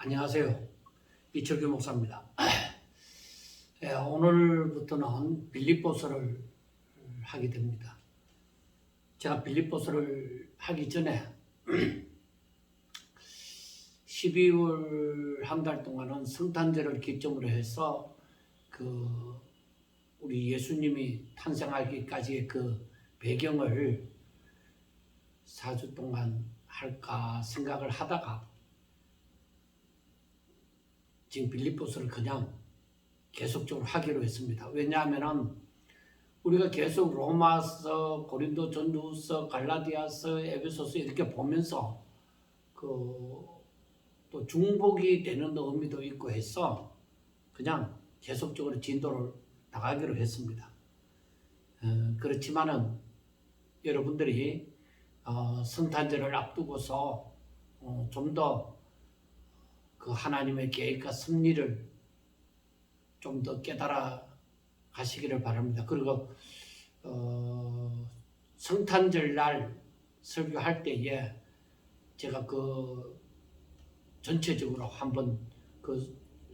안녕하세요. 이철규 목사입니다. 오늘부터는 빌립보서를 하게 됩니다. 제가 빌립보서를 하기 전에 12월 한 달 동안은 성탄절을 기점으로 해서 우리 예수님이 탄생하기까지의 그 배경을 4주 동안 할까 생각을 하다가 지금 빌립보서를 그냥 계속적으로 하기로 했습니다. 왜냐하면 우리가 계속 로마서, 고린도 전후서, 갈라디아서, 에베소서 이렇게 보면서 또 중복이 되는 의미도 있고 해서 그냥 계속적으로 진도를 나가기로 했습니다. 그렇지만은 여러분들이 성탄절을 앞두고서 좀 더 그 하나님의 계획과 섭리를 좀 더 깨달아 가시기를 바랍니다. 그리고 성탄절 날 설교할 때에 제가 전체적으로 한번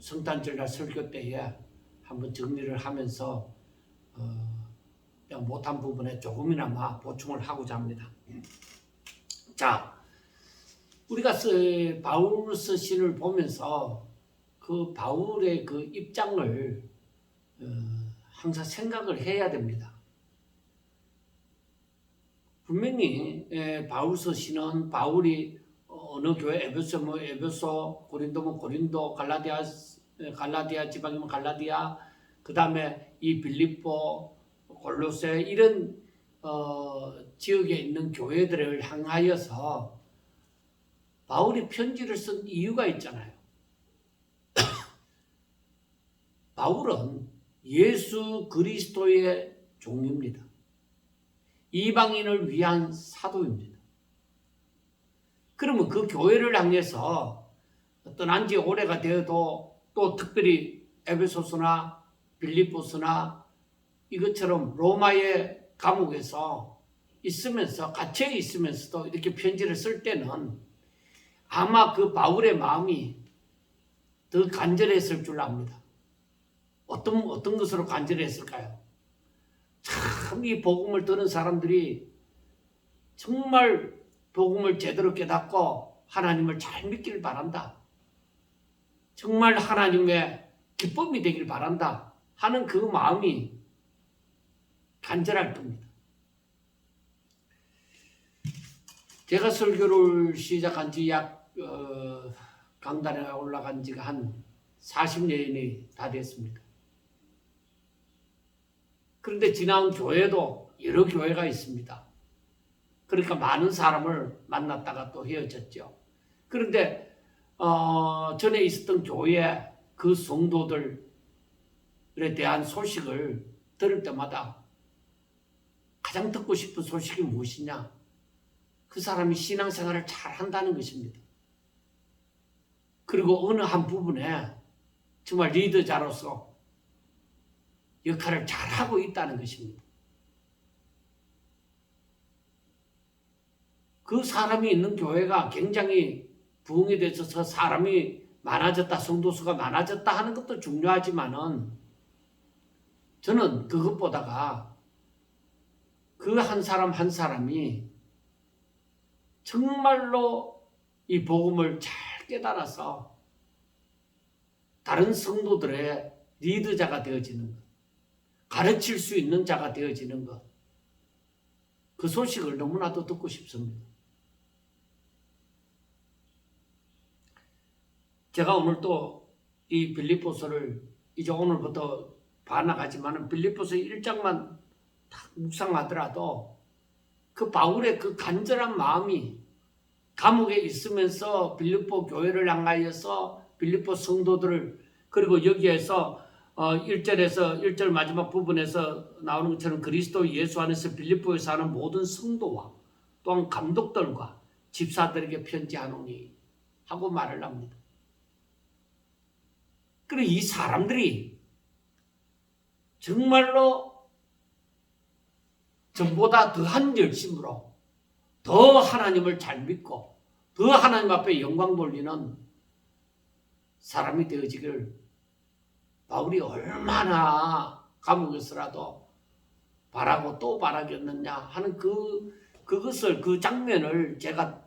성탄절 날 설교 때에 한번 정리를 하면서 그냥 못한 부분에 조금이나마 보충을 하고자 합니다. 자, 우리가 바울서 신을 보면서 그 바울의 그 입장을 항상 생각을 해야 됩니다. 분명히 바울서 신은 바울이 어느 교회 에베소, 고린도, 갈라디아 지방이면 갈라디아, 그 다음에 이 빌립보, 골로새 이런 지역에 있는 교회들을 향하여서 바울이 편지를 쓴 이유가 있잖아요. 바울은 예수 그리스도의 종입니다. 이방인을 위한 사도입니다. 그러면 그 교회를 향해서 떠난 지 오래가 되어도 또 특별히 에베소서나 빌립보서나 이것처럼 로마의 감옥에서 갇혀 있으면서도 이렇게 편지를 쓸 때는 아마 그 바울의 마음이 더 간절했을 줄 압니다. 어떤 것으로 간절했을까요? 참 이 복음을 들은 사람들이 정말 복음을 제대로 깨닫고 하나님을 잘 믿길 바란다. 정말 하나님의 기쁨이 되길 바란다 하는 그 마음이 간절할 겁니다. 제가 설교를 시작한 지 강단에 올라간 지가 한 40년이 다 됐습니다. 그런데 지나온 교회도 여러 교회가 있습니다. 그러니까 많은 사람을 만났다가 또 헤어졌죠. 그런데 전에 있었던 교회 그 성도들에 대한 소식을 들을 때마다 가장 듣고 싶은 소식이 무엇이냐? 그 사람이 신앙생활을 잘 한다는 것입니다. 그리고 어느 한 부분에 정말 리더자로서 역할을 잘하고 있다는 것입니다. 그 사람이 있는 교회가 굉장히 부흥이 되어서 사람이 많아졌다, 성도수가 많아졌다 하는 것도 중요하지만은 저는 그것보다가 그 한 사람 한 사람이 정말로 이 복음을 잘 깨달아서 다른 성도들의 리더자가 되어지는 것, 가르칠 수 있는 자가 되어지는 것, 그 소식을 너무나도 듣고 싶습니다. 제가 오늘 또 이 빌립보서를 이제 오늘부터 반나가지만 빌립보서 1장만 딱 묵상하더라도 그 바울의 그 간절한 마음이 감옥에 있으면서 빌립보 교회를 향하여서 빌립보 성도들을, 그리고 여기에서 1절 마지막 부분에서 나오는 것처럼 그리스도 예수 안에서 빌립보에 사는 모든 성도와 또한 감독들과 집사들에게 편지하노니 하고 말을 합니다. 그리고 이 사람들이 정말로 전보다 더한 열심으로 더 하나님을 잘 믿고 더 하나님 앞에 영광 돌리는 사람이 되어지기를 바울이 얼마나 감옥에서라도 바라고 또 바라겠느냐 하는 그것을 그 장면을 제가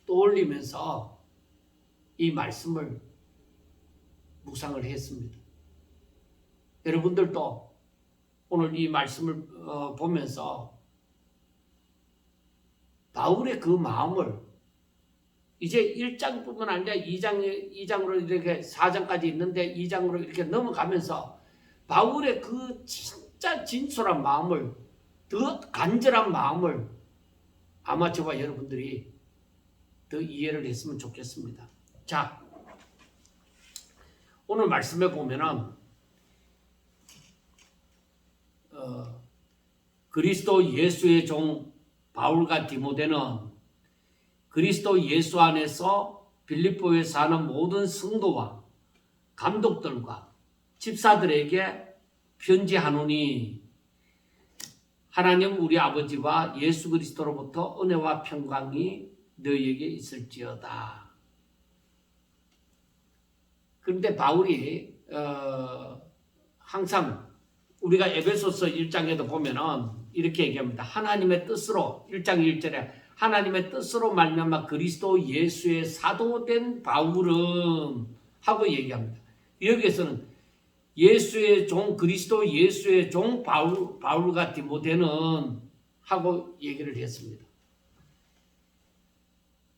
떠올리면서 이 말씀을 묵상을 했습니다. 여러분들도 오늘 이 말씀을 보면서 바울의 그 마음을 이제 1장뿐만 아니라 2장으로 이렇게 4장까지 있는데 2장으로 이렇게 넘어가면서 바울의 그 진짜 진솔한 마음을, 더 간절한 마음을 아마 저와 여러분들이 더 이해를 했으면 좋겠습니다. 자, 오늘 말씀에 보면은 그리스도 예수의 종 바울과 디모데는 그리스도 예수 안에서 빌립보에 사는 모든 성도와 감독들과 집사들에게 편지하노니 하나님 우리 아버지와 예수 그리스도로부터 은혜와 평강이 너희에게 있을지어다. 그런데 바울이 항상 우리가 에베소서 1장에도 보면은 이렇게 얘기합니다. 하나님의 뜻으로 1장 1절에 하나님의 뜻으로 말미암아 그리스도 예수의 사도된 바울은 하고 얘기합니다. 여기에서는 예수의 종 그리스도 예수의 종 바울과 디모데는 하고 얘기를 했습니다.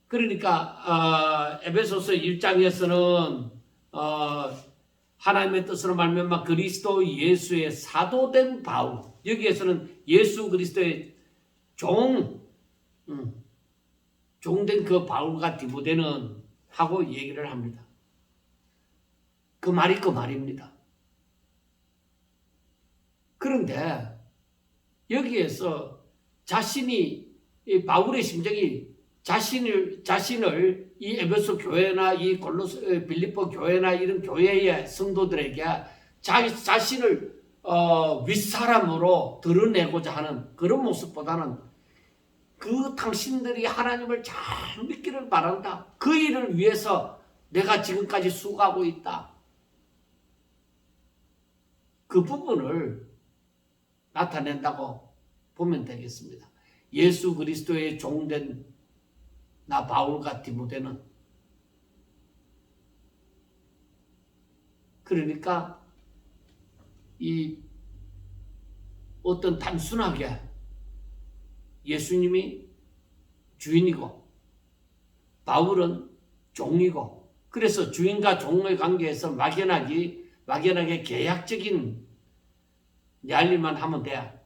그러니까 에베소서 1장에서는 하나님의 뜻으로 말미암아 그리스도 예수의 사도된 바울, 여기에서는 예수 그리스도의 종된 그 바울과 디모데는 하고 얘기를 합니다. 그 말이 그 말입니다. 그런데 여기에서 바울의 심정이 자신을 이 에베소 교회나 이 빌립보 교회나 이런 교회의 성도들에게 자신을 윗사람으로 드러내고자 하는 그런 모습보다는 그 당신들이 하나님을 잘 믿기를 바란다. 그 일을 위해서 내가 지금까지 수고하고 있다. 그 부분을 나타낸다고 보면 되겠습니다. 예수 그리스도의 종된 나 바울과 디모데는 그러니까 이 어떤 단순하게 예수님이 주인이고 바울은 종이고 그래서 주인과 종의 관계에서 막연하게 계약적인 얄리만 하면 돼.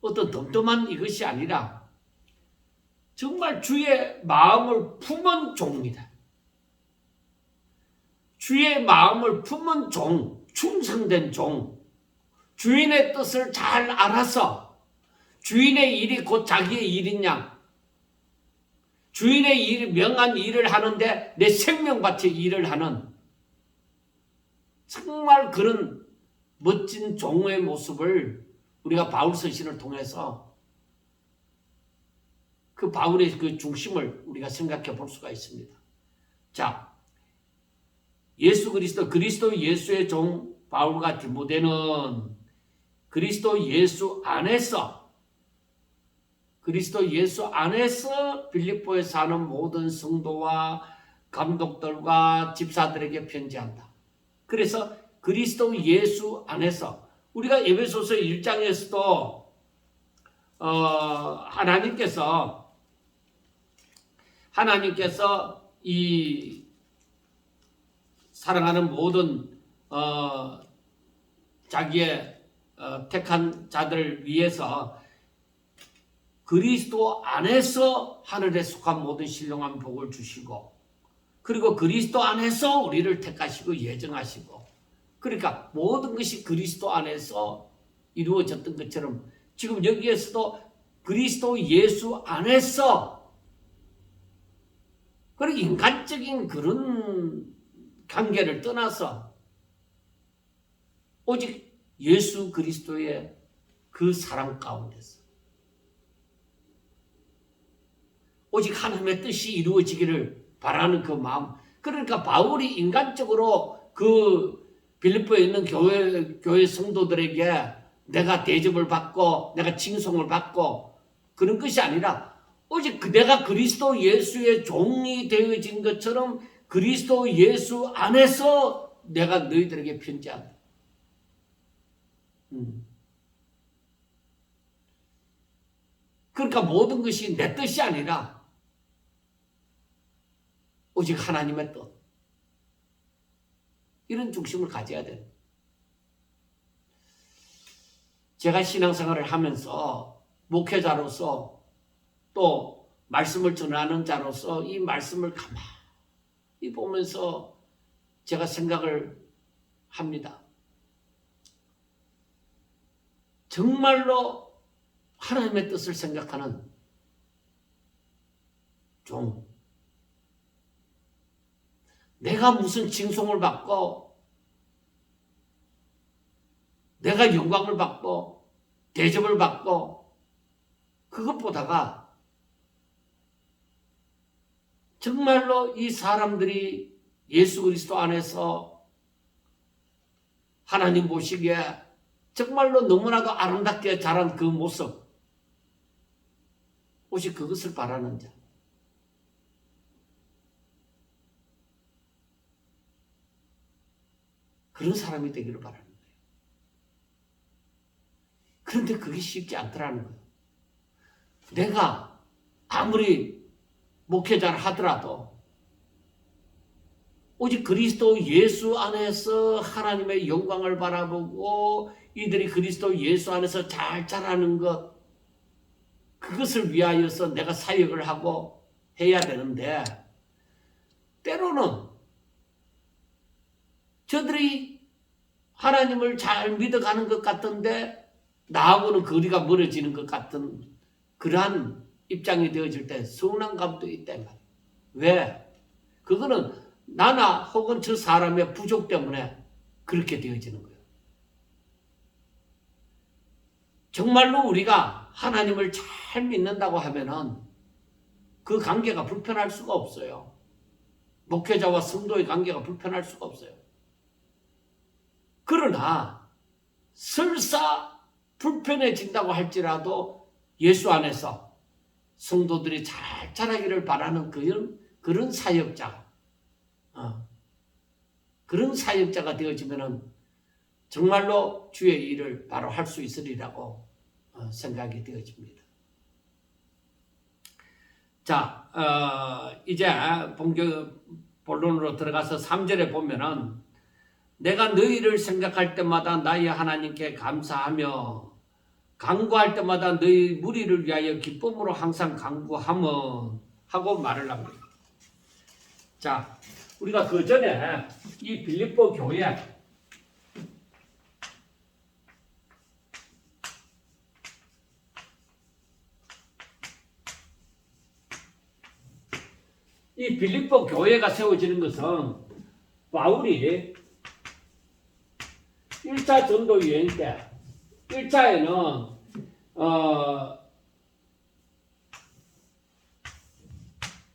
어떤 덤덤한 이것이 아니라 정말 주의 마음을 품은 종이다. 주의 마음을 품은 종, 충성된 종, 주인의 뜻을 잘 알아서 주인의 일이 곧 자기의 일인 양 주인의 일, 명한 일을 하는데 내 생명같이 일을 하는 정말 그런 멋진 종의 모습을 우리가 바울 서신을 통해서 그 바울의 그 중심을 우리가 생각해 볼 수가 있습니다. 자, 예수 그리스도 예수의 종 바울과 디모데는 그리스도 예수 안에서 빌립보에 사는 모든 성도와 감독들과 집사들에게 편지한다. 그래서 그리스도 예수 안에서 우리가 에베소서 1장에서도 하나님께서 이 사랑하는 모든 자기의 택한 자들을 위해서 그리스도 안에서 하늘에 속한 모든 신령한 복을 주시고 그리고 그리스도 안에서 우리를 택하시고 예정하시고 그러니까 모든 것이 그리스도 안에서 이루어졌던 것처럼 지금 여기에서도 그리스도 예수 안에서 그리고 인간적인 그런 관계를 떠나서 오직 예수 그리스도의 그 사랑 가운데서 오직 하나님의 뜻이 이루어지기를 바라는 그 마음 그러니까 바울이 인간적으로 그 빌립보에 있는 교회 성도들에게 내가 대접을 받고 내가 칭송을 받고 그런 것이 아니라 오직 내가 그리스도 예수의 종이 되어진 것처럼 그리스도 예수 안에서 내가 너희들에게 편지한다. 그러니까 모든 것이 내 뜻이 아니라 오직 하나님의 뜻. 이런 중심을 가져야 돼요. 제가 신앙생활을 하면서 목회자로서 또 말씀을 전하는 자로서 이 말씀을 가만히 보면서 제가 생각을 합니다. 정말로 하나님의 뜻을 생각하는 종. 내가 무슨 칭송을 받고 내가 영광을 받고 대접을 받고 그것보다가 정말로 이 사람들이 예수 그리스도 안에서 하나님 보시기에 정말로 너무나도 아름답게 자란 그 모습, 오직 그것을 바라는 자. 그런 사람이 되기를 바라는 거예요. 그런데 그게 쉽지 않더라는 거예요. 내가 아무리 목회자를 하더라도 오직 그리스도 예수 안에서 하나님의 영광을 바라보고 이들이 그리스도 예수 안에서 잘 자라는 것, 그것을 위하여서 내가 사역을 하고 해야 되는데 때로는 저들이 하나님을 잘 믿어가는 것 같은데 나하고는 거리가 멀어지는 것 같은 그러한 입장이 되어질 때 서운한 감도 있다. 왜? 그거는 나나 혹은 저 사람의 부족 때문에 그렇게 되어지는 거예요. 정말로 우리가 하나님을 잘 믿는다고 하면은 그 관계가 불편할 수가 없어요. 목회자와 성도의 관계가 불편할 수가 없어요. 그러나 설사 불편해진다고 할지라도 예수 안에서 성도들이 잘 자라기를 바라는 그런 사역자, 그런 사역자가 되어지면은 정말로 주의 일을 바로 할 수 있으리라고 생각이 되어집니다. 자, 이제 본론으로 들어가서 3절에 보면은 내가 너희를 생각할 때마다 나의 하나님께 감사하며 간구할 때마다 너희 무리를 위하여 기쁨으로 항상 간구함은 하고 말을 합니다. 자, 우리가 그 전에 이 빌립보 교회 이 빌립보 교회가 세워지는 것은 바울이 1차 전도 여행 때 1차에는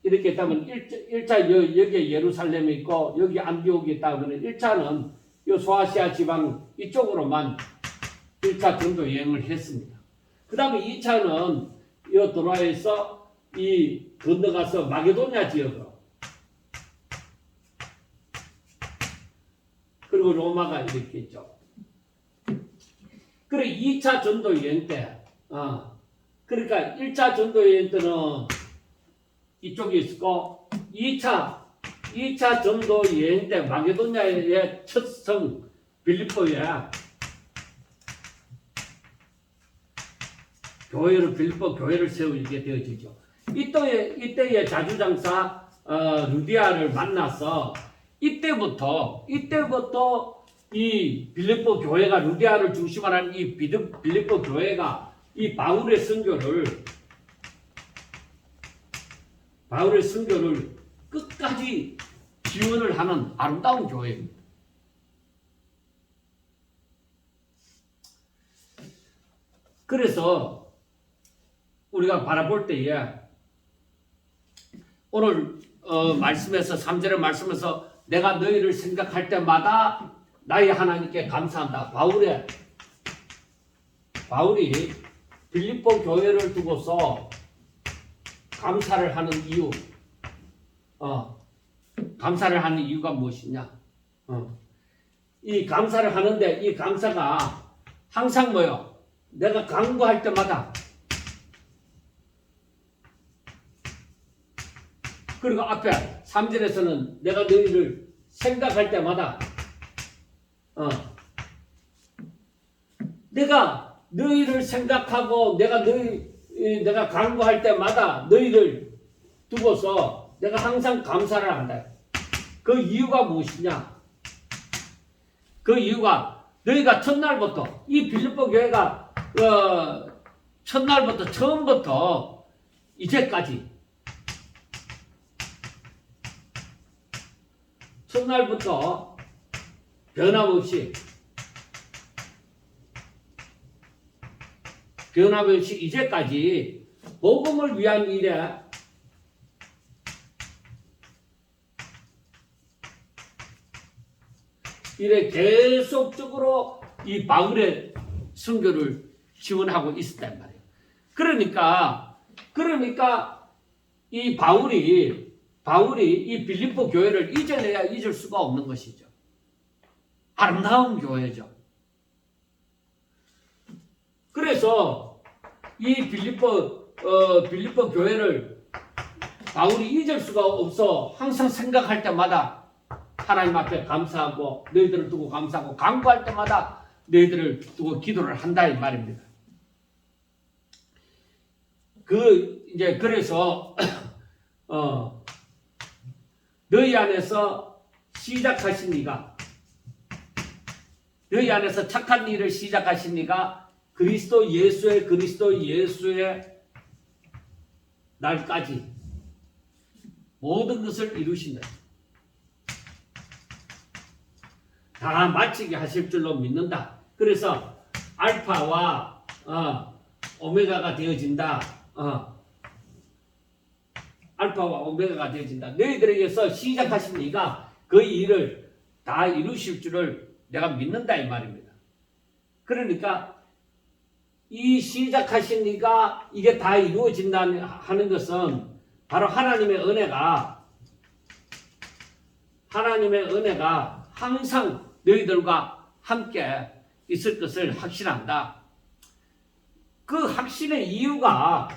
이렇게 있다면 1차 여기에 예루살렘이 있고 여기 안디옥이 있다면 1차는 이 소아시아 지방 이쪽으로만 1차 전도 여행을 했습니다. 그 다음에 2차는 이 도라에서 이 건너가서 마게도냐 지역으로 그리고 로마가 이렇게 있죠. 그래 2차 전도 여행 때 그러니까 1차 전도 여행 때는 이쪽에 있었고 2차 전도 여행 때 마게도냐의 첫 성 빌립보에 빌립보 교회를 세우게 되어지죠. 이때의 자주장사 루디아를 만나서 이때부터 이 빌립보 교회가 루디아를 중심으로 한 이 빌립보 교회가 이 바울의 선교를 끝까지 지원을 하는 아름다운 교회입니다. 그래서 우리가 바라볼 때에 오늘 말씀에서 3절의 말씀에서 내가 너희를 생각할 때마다 나의 하나님께 감사한다. 바울이 빌립보 교회를 두고서 감사를 하는 이유, 감사를 하는 이유가 무엇이냐? 이 감사를 하는데 이 감사가 항상 뭐요? 내가 간구할 때마다, 그리고 앞에 3절에서는 내가 너희를 생각할 때마다, 내가 너희를 생각하고 내가 간구할 때마다 너희를 두고서 내가 항상 감사를 한다. 그 이유가 무엇이냐? 그 이유가 너희가 첫날부터 이 빌립보 교회가 첫날부터 처음부터 이제까지 첫날부터 변함없이 이제까지 복음을 위한 일에 계속적으로 이 바울의 선교를 지원하고 있었단 말이에요. 그러니까 이 바울이 이 빌립보 교회를 잊어내야 잊을 수가 없는 것이죠. 아름다운 교회죠. 그래서 이 빌립보 교회를 바울이 잊을 수가 없어 항상 생각할 때마다 하나님 앞에 감사하고 너희들을 두고 감사하고 간구할 때마다 너희들을 두고 기도를 한다 이 말입니다. 그래서 너희 안에서 시작하신 이가 너희 안에서 착한 일을 시작하신 이가 그리스도 예수의 날까지 모든 것을 이루신다. 다 마치게 하실 줄로 믿는다. 그래서 알파와 오메가가 되어진다. 알파와 오메가가 되어진다. 너희들에게서 시작하신 이가 그 일을 다 이루실 줄을 내가 믿는다 이 말입니다. 그러니까 이 시작하신 이가 이게 다 이루어진다 하는 것은 바로 하나님의 은혜가 항상 너희들과 함께 있을 것을 확신한다. 그 확신의 이유가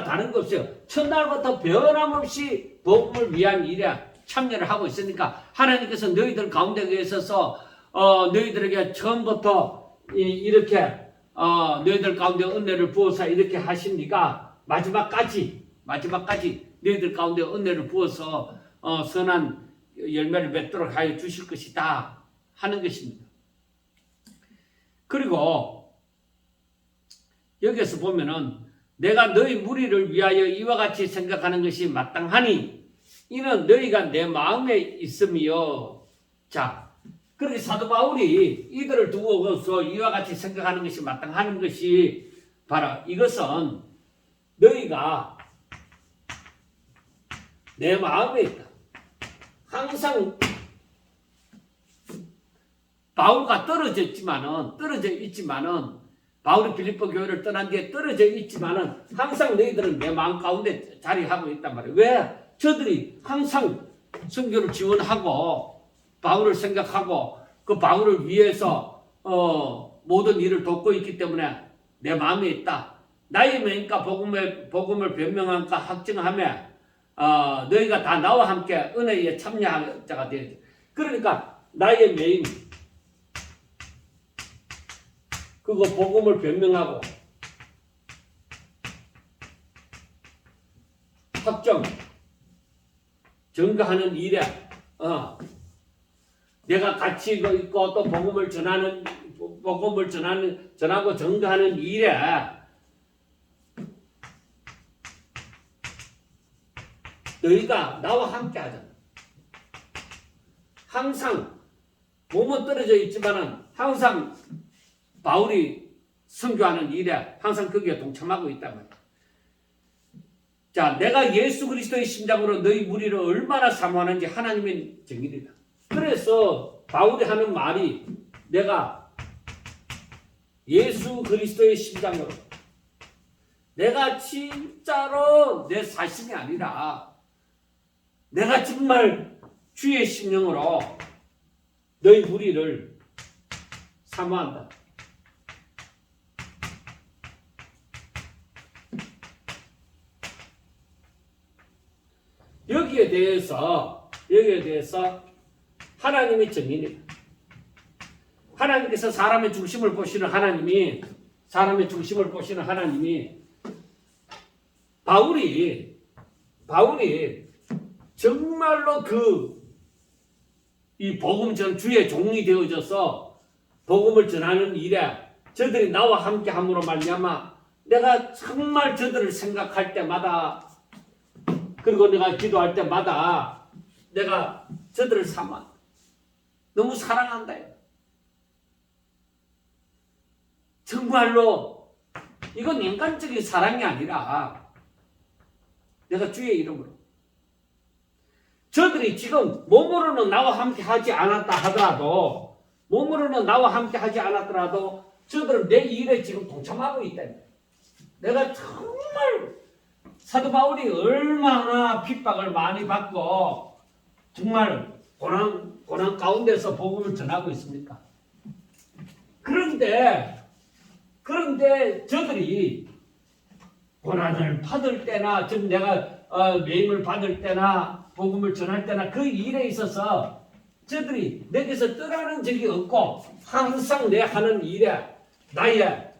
다른 거 없어요. 첫날부터 변함없이 복음을 위한 일에 참여를 하고 있으니까 하나님께서 너희들 가운데 있어서 너희들에게 처음부터 이렇게 너희들 가운데 은혜를 부어서 이렇게 하신 이가 마지막까지 너희들 가운데 은혜를 부어서 선한 열매를 맺도록 하여 주실 것이다 하는 것입니다. 그리고 여기에서 보면은 내가 너희 무리를 위하여 이와 같이 생각하는 것이 마땅하니 이는 너희가 내 마음에 있음이요. 자, 그렇게 사도 바울이 이들을 두고서 이와 같이 생각하는 것이 마땅하는 것이 바로 이것은 너희가 내 마음에 있다. 항상 바울과 떨어져 있지만은 바울이 빌립보 교회를 떠난 뒤에 떨어져 있지만은 항상 너희들은 내 마음 가운데 자리하고 있단 말이에요. 왜? 저들이 항상 선교를 지원하고 바울을 생각하고 그 바울을 위해서 모든 일을 돕고 있기 때문에 내 마음에 있다. 나의 메인과 복음을 변명함과 확증하며 너희가 다 나와 함께 은혜에 참여한 자가 되어야지. 그러니까 나의 메인 그거 복음을 변명하고 확정 증거하는 일에 내가 같이 있고 또 복음을 전하고 증거하는 일에 너희가 나와 함께 하잖아. 항상 몸은 떨어져 있지만은 항상 바울이 선교하는 일에 항상 거기에 동참하고 있단 말이야. 자, 내가 예수 그리스도의 심장으로 너희 무리를 얼마나 사모하는지 하나님의 정의이다. 그래서 바울이 하는 말이 내가 예수 그리스도의 심장으로 내가 진짜로 내 자신이 아니라 내가 정말 주의 심령으로 너희 무리를 사모한다. 여기에 대해서 하나님의 정의입니다. 하나님께서 사람의 중심을 보시는 하나님이 바울이 정말로 이 복음 전 주의 종이 되어져서 복음을 전하는 일에 저들이 나와 함께 함으로 말미암아 내가 정말 저들을 생각할 때마다 그리고 내가 기도할 때마다 내가 저들을 너무 사랑한다. 정말로 이건 인간적인 사랑이 아니라 내가 주의 이름으로 저들이 지금 몸으로는 나와 함께 하지 않았다 하더라도 저들은 내 일에 지금 동참하고 있다. 내가 정말 사도 바울이 얼마나 핍박을 많이 받고 정말 고난 가운데서 복음을 전하고 있습니까? 그런데 저들이 고난을 받을 때나 지금 내가 매임을 받을 때나 복음을 전할 때나 그 일에 있어서 저들이 내게서 떠나는 적이 없고 항상 내 하는 일에 나의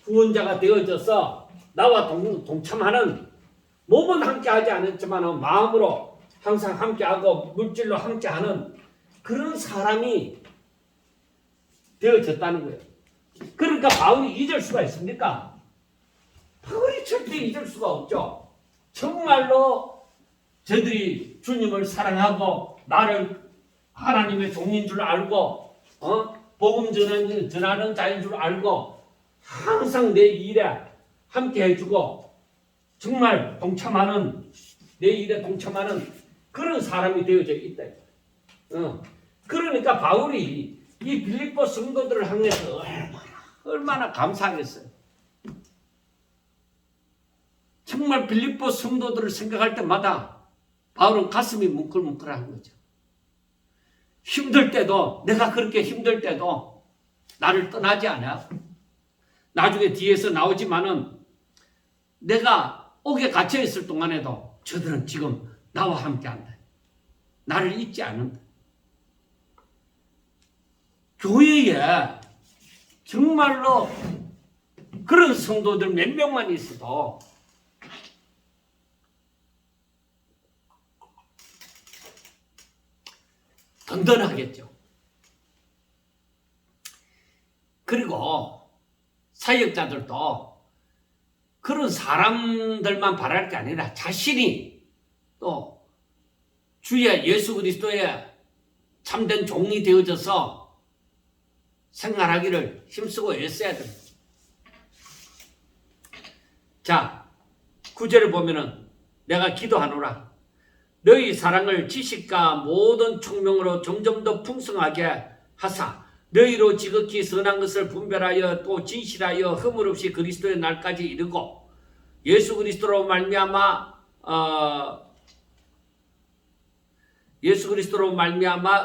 후원자가 되어져서 나와 동참하는 몸은 함께하지 않았지만 마음으로 항상 함께하고 물질로 함께하는 그런 사람이 되어졌다는 거예요. 그러니까 바울이 잊을 수가 있습니까? 바울이 절대 잊을 수가 없죠. 정말로 저들이 주님을 사랑하고 나를 하나님의 종인 줄 알고 복음 전하는 자인 줄 알고 항상 내 일에 함께 해주고 정말 내 일에 동참하는 그런 사람이 되어져 있다. 그러니까 바울이 이 빌립보 성도들을 향해서 얼마나 감사하겠어요. 정말 빌립보 성도들을 생각할 때마다 바울은 가슴이 뭉클뭉클한 거죠. 힘들 때도 내가 그렇게 힘들 때도 나를 떠나지 않아. 나중에 뒤에서 나오지만은 내가 옥에 갇혀 있을 동안에도 저들은 지금 나와 함께한다. 나를 잊지 않는다. 교회에 정말로 그런 성도들 몇 명만 있어도 든든하겠죠. 그리고 사역자들도 그런 사람들만 바랄 게 아니라 자신이 또 주의 예수 그리스도의 참된 종이 되어져서 생활하기를 힘쓰고 애써야 됩니다. 자, 9절을 보면은 내가 기도하노라. 너희 사랑을 지식과 모든 총명으로 점점 더 풍성하게 하사 너희로 지극히 선한 것을 분별하여 또 진실하여 허물 없이 그리스도의 날까지 이르고 예수 그리스도로 말미암아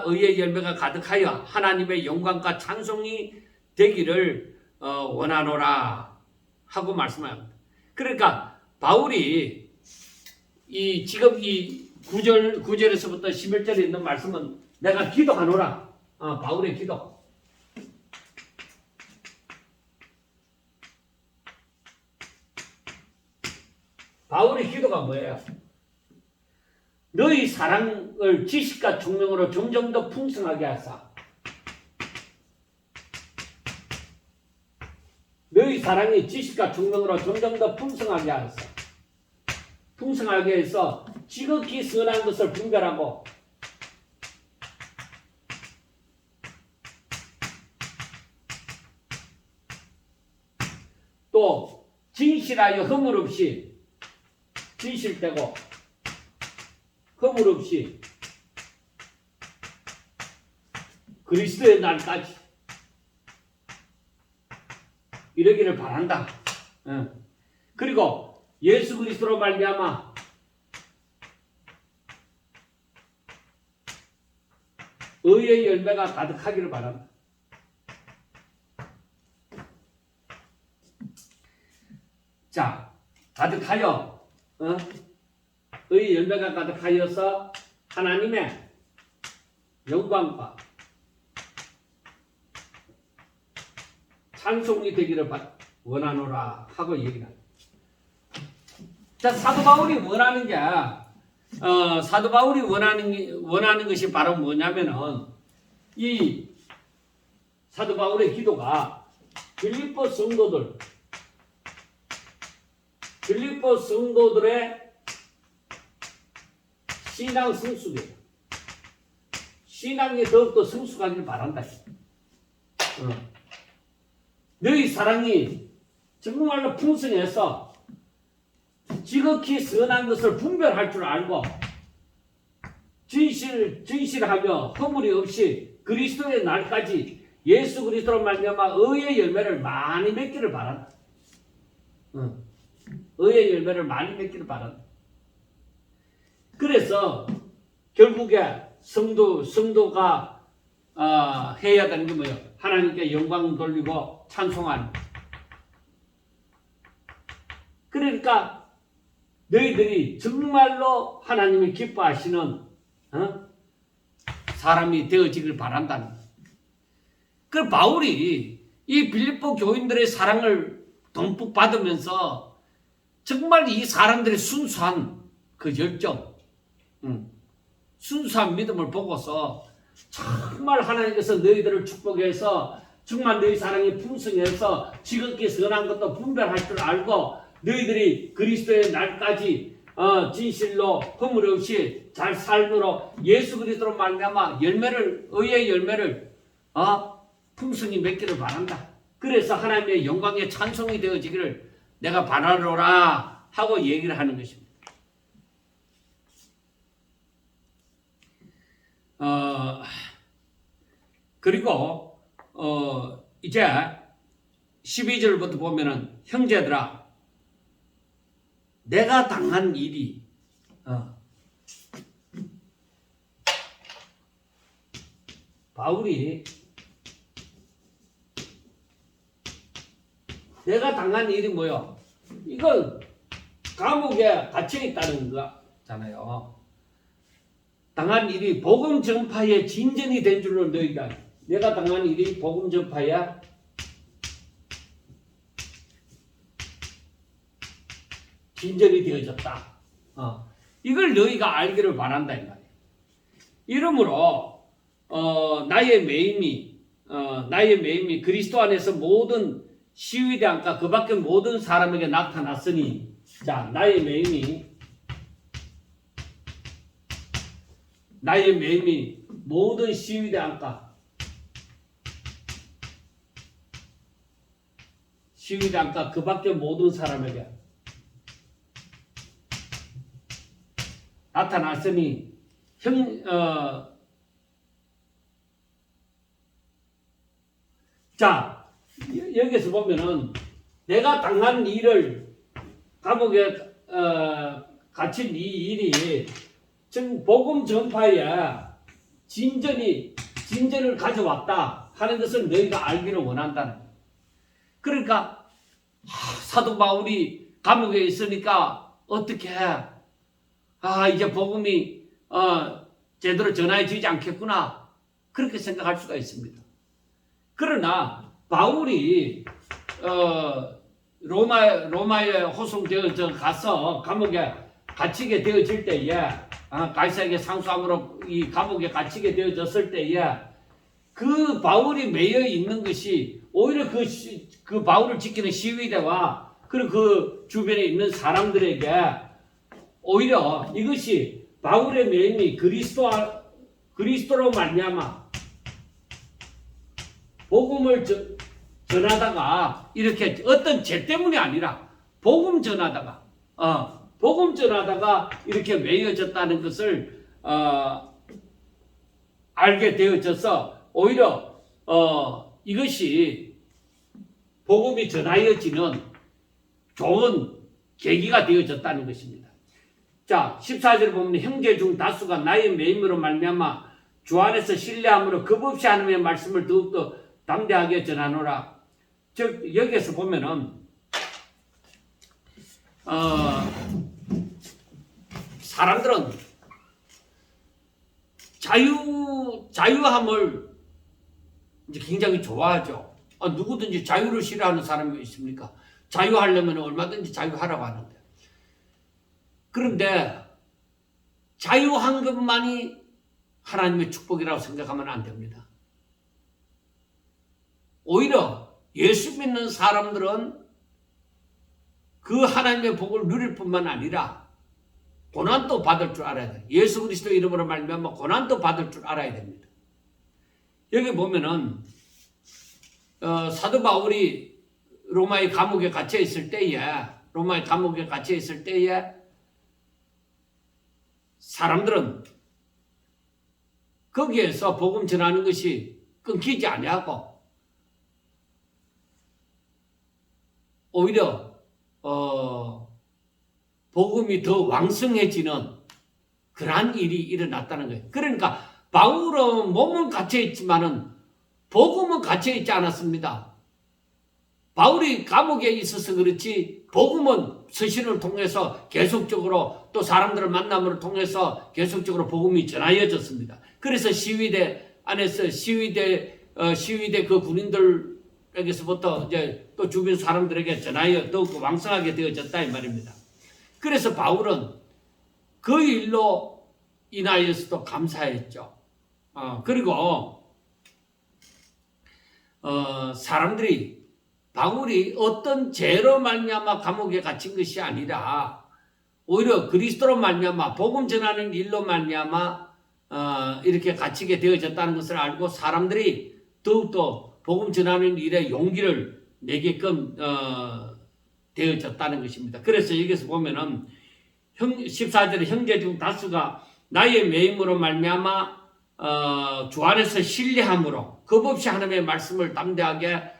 의의 열매가 가득하여 하나님의 영광과 찬송이 되기를 원하노라 하고 말씀합니다. 그러니까 바울이 지금 이 9절에서부터 11절에 있는 말씀은 내가 기도하노라. 바울의 기도. 바울의 기도가 뭐예요? 너희 사랑을 지식과 총명으로 점점 더 풍성하게 하사. 너희 사랑이 지식과 총명으로 점점 더 풍성하게 하사. 풍성하게 해서 지극히 선한 것을 분별하고 또 진실하여 허물 없이 진실되고 허물 없이 그리스도의 날까지 이러기를 바란다. 그리고 예수 그리스도로 말미암아 의의 열매가 가득하기를 바란다. 자, 가득하여 의의 열매가 가득하여서 하나님의 영광과 찬송이 되기를 원하노라 하고 얘기를 합니다. 자, 사도 바울이 원하는 게 사도 바울이 원하는 것이 바로 뭐냐면은 이 사도 바울의 기도가 빌립보 성도들의 신앙 성숙이에요. 신앙이 더욱더 성숙하기를 바란다. 너희 사랑이 정말로 풍성해서 지극히 선한 것을 분별할 줄 알고 진실하며 허물이 없이 그리스도의 날까지 예수 그리스도로 말미암아 의의 열매를 많이 맺기를 바란다. 의의 열매를 많이 맺기를 바란다. 그래서 결국에 성도가 해야 되는 게 뭐예요? 하나님께 영광 돌리고 찬송하는. 그러니까 너희들이 정말로 하나님을 기뻐하시는 사람이 되어지길 바란다는 거예요. 그 바울이 이 빌립보 교인들의 사랑을 듬뿍 받으면서 정말 이 사람들의 순수한 그 열정, 순수한 믿음을 보고서 정말 하나님께서 너희들을 축복해서 정말 너희 사랑이 풍성해서 지극히 선한 것도 분별할 줄 알고 너희들이 그리스도의 날까지 진실로 허물 없이 잘 삶으로 예수 그리스도로 말미암아 의의 열매를 풍성히 맺기를 바란다. 그래서 하나님의 영광의 찬송이 되어지기를 내가 바라노라 하고 얘기를 하는 것입니다. 그리고 이제 12절부터 보면은 형제들아 내가 당한 일이 바울이 내가 당한 일이 뭐요? 이건 감옥에 갇혀 있다는 거잖아요. 당한 일이 복음 전파의 진전이 된 줄로 너희가 내가 당한 일이 복음 전파의 진전이 되어졌다. 이걸 너희가 알기를 바란다 이 말이에요. 이러므로 나의 매임이 그리스도 안에서 모든 시위대안과 그 밖에 모든 사람에게 나타났으니 자 나의 매임이 모든 시위대안과 그 밖에 모든 사람에게 나타났으니 자 여기서 보면은 내가 당한 일을 감옥에 갇힌 이 일이 지금 복음 전파에 진전을 가져왔다 하는 것을 너희가 알기를 원한다는 거예요. 그러니까 사도 바울이 감옥에 있으니까 어떻게 이제 복음이 제대로 전해지지 않겠구나 그렇게 생각할 수가 있습니다. 그러나 바울이 로마에 호송되어 가서 감옥에 갇히게 되어질 때에 가이사에게 상소함으로 이 감옥에 갇히게 되어졌을 때에 그 바울이 매여 있는 것이 오히려 그 바울을 지키는 시위대와 그리고 그 주변에 있는 사람들에게 오히려 이것이 바울의 매임이 그리스도로 말미암아 복음을 전하다가 이렇게 어떤 죄 때문이 아니라 복음 전하다가 복음 전하다가 이렇게 매여졌다는 것을 알게 되어져서 오히려 이것이 복음이 전하여지는 좋은 계기가 되어졌다는 것입니다. 자, 14절 보면 형제 중 다수가 나의 매임으로 말미암아 주 안에서 신뢰함으로 겁없이 하나님의 말씀을 더욱더 담대하게 전하노라. 즉 여기에서 보면은 사람들은 자유함을 이제 굉장히 좋아하죠. 누구든지 자유를 싫어하는 사람이 있습니까? 자유하려면 얼마든지 자유하라고 하는데. 그런데 자유한 것만이 하나님의 축복이라고 생각하면 안 됩니다. 오히려 예수 믿는 사람들은 그 하나님의 복을 누릴 뿐만 아니라 고난도 받을 줄 알아야 돼요. 예수 그리스도 이름으로 말미암아 고난도 받을 줄 알아야 됩니다. 여기 보면은 사도 바울이 로마의 감옥에 갇혀 있을 때에 사람들은 거기에서 복음 전하는 것이 끊기지 아니하고 오히려 복음이 더 왕성해지는 그러한 일이 일어났다는 거예요. 그러니까 바울은 몸은 갇혀 있지만은 복음은 갇혀 있지 않았습니다. 바울이 감옥에 있어서 그렇지 복음은 서신을 통해서 계속적으로 또 사람들을 만남을 통해서 계속적으로 복음이 전하여졌습니다. 그래서 시위대 안에서 시위대 그 군인들에게서부터 이제 또 주변 사람들에게 전하여 더욱 왕성하게 되어졌다 이 말입니다. 그래서 바울은 그 일로 인하여서도 감사했죠. 그리고 사람들이 바울이 어떤 죄로 말미암아 감옥에 갇힌 것이 아니라 오히려 그리스도로 말미암아 복음 전하는 일로 말미암아 이렇게 갇히게 되어졌다는 것을 알고 사람들이 더욱더 복음 전하는 일에 용기를 내게끔 되어졌다는 것입니다. 그래서 여기서 보면은 14절에 형제 중 다수가 나의 매임으로 말미암아 주 안에서 신뢰함으로 겁없이 하나님의 말씀을 담대하게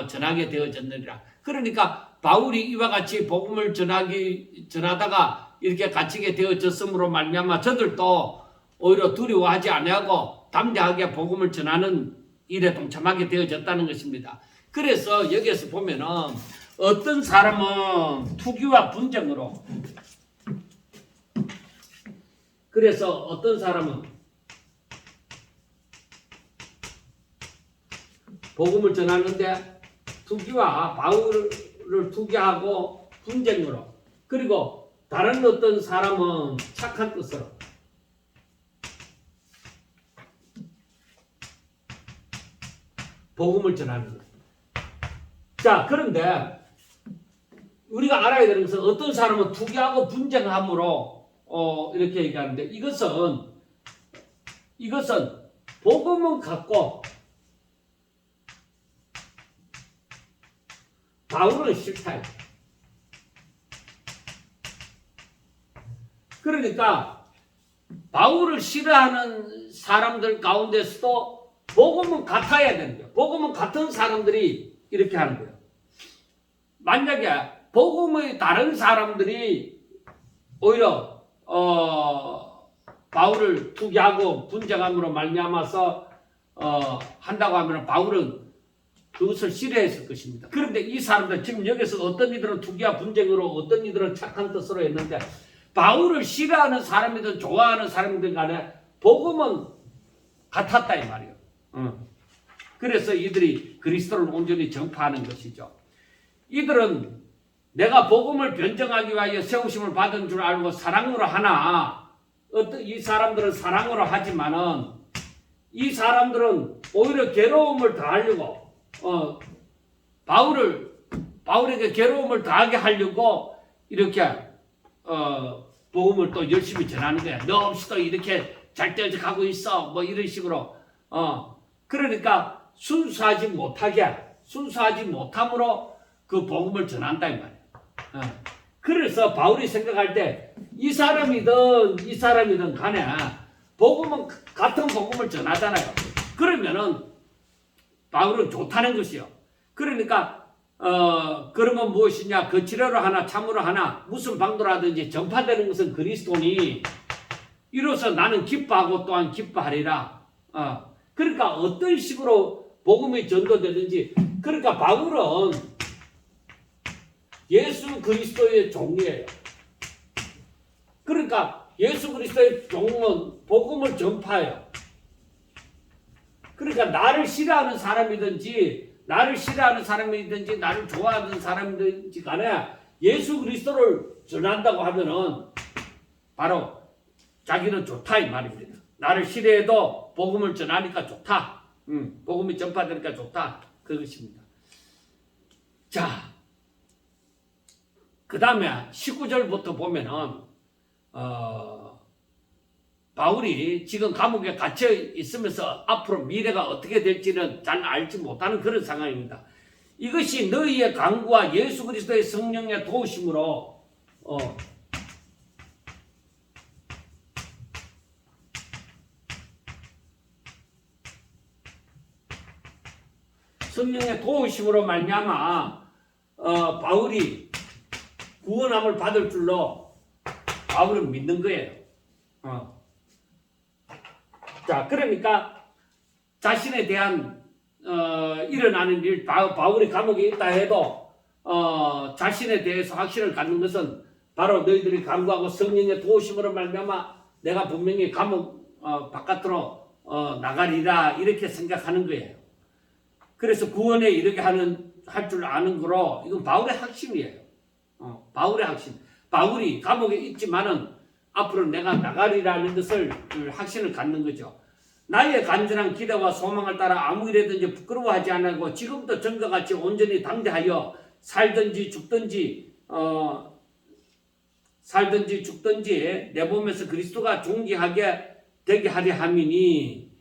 전하게 되어졌느니라. 그러니까 바울이 이와 같이 복음을 전하다가 이렇게 갇히게 되어졌으므로 말미암아 저들도 오히려 두려워하지 아니하고 담대하게 복음을 전하는 일에 동참하게 되어졌다는 것입니다. 그래서 여기에서 보면은 어떤 사람은 투기와 분쟁으로 그래서 어떤 사람은 복음을 전하는데 투기와 바울을 투기하고 분쟁으로 그리고 다른 어떤 사람은 착한 뜻으로 복음을 전하는 거예요. 자, 그런데 우리가 알아야 되는 것은 어떤 사람은 투기하고 분쟁함으로 이렇게 얘기하는데 이것은 복음은 같고 바울은 싫다. 그러니까 바울을 싫어하는 사람들 가운데서도 복음은 같아야 되는 거예요. 복음은 같은 사람들이 이렇게 하는 거예요. 만약에 복음의 다른 사람들이 오히려 바울을 투기하고 분쟁함으로 말미암아서 한다고 하면 바울은 그것을 싫어했을 것입니다. 그런데 이 사람들 지금 여기서 어떤 이들은 투기와 분쟁으로 어떤 이들은 착한 뜻으로 했는데 바울을 싫어하는 사람이든 좋아하는 사람이든 간에 복음은 같았다 이 말이에요. 그래서 이들이 그리스도를 온전히 전파하는 것이죠. 이들은 내가 복음을 변정하기 위하여 세우심을 받은 줄 알고 사랑으로 하나 이 사람들은 사랑으로 하지만은 이 사람들은 오히려 괴로움을 더하려고 바울에게 괴로움을 더하게 하려고 이렇게 복음을 또 열심히 전하는 거야. 너 없이도 이렇게 잘 떼어가고 있어. 뭐 이런 식으로 그러니까 순수하지 못함으로 그 복음을 전한다 이 말이야. 그래서 바울이 생각할 때 이 사람이든 간에 복음은 같은 복음을 전하잖아요. 그러면은 바울은 좋다는 것이요. 그러니까 그러면 무엇이냐? 거칠어로 하나 참으로 하나 무슨 방도라든지 전파되는 것은 그리스도니 이로써 나는 기뻐하고 또한 기뻐하리라. 그러니까 어떤 식으로 복음이 전도되든지, 그러니까 바울은 예수 그리스도의 종이에요. 그러니까 예수 그리스도의 종은 복음을 전파해요. 그러니까 나를 싫어하는 사람이든지 나를 좋아하는 사람이든지 간에 예수 그리스도를 전한다고 하면은 바로 자기는 좋다 이 말입니다. 나를 싫어해도 복음을 전하니까 좋다. 복음이 전파되니까 좋다. 그것입니다. 자, 그 다음에 19절부터 보면은 바울이 지금 감옥에 갇혀 있으면서 앞으로 미래가 어떻게 될지는 잘 알지 못하는 그런 상황입니다. 이것이 너희의 강구와 예수 그리스도의 성령의 도우심으로 말미암아 바울이 구원함을 받을 줄로 바울은 믿는 거예요. 자, 그러니까 자신에 대한 일어나는 일, 바울이 감옥에 있다 해도 자신에 대해서 확신을 갖는 것은 바로 너희들이 간구하고 성령의 도우심으로 말미암아 내가 분명히 감옥 바깥으로 나가리라 이렇게 생각하는 거예요. 그래서 구원에 이르게 할 줄 아는 거로 이건 바울의 확신이에요. 바울의 확신. 바울이 감옥에 있지만은 앞으로 내가 나가리라는 것을 확신을 갖는 거죠. 나의 간절한 기대와 소망을 따라 아무 일에든지 부끄러워하지 않고 지금도 전과 같이 온전히 당대하여 살든지 죽든지 내 몸에서 그리스도가 존귀하게 되게 하려 함이니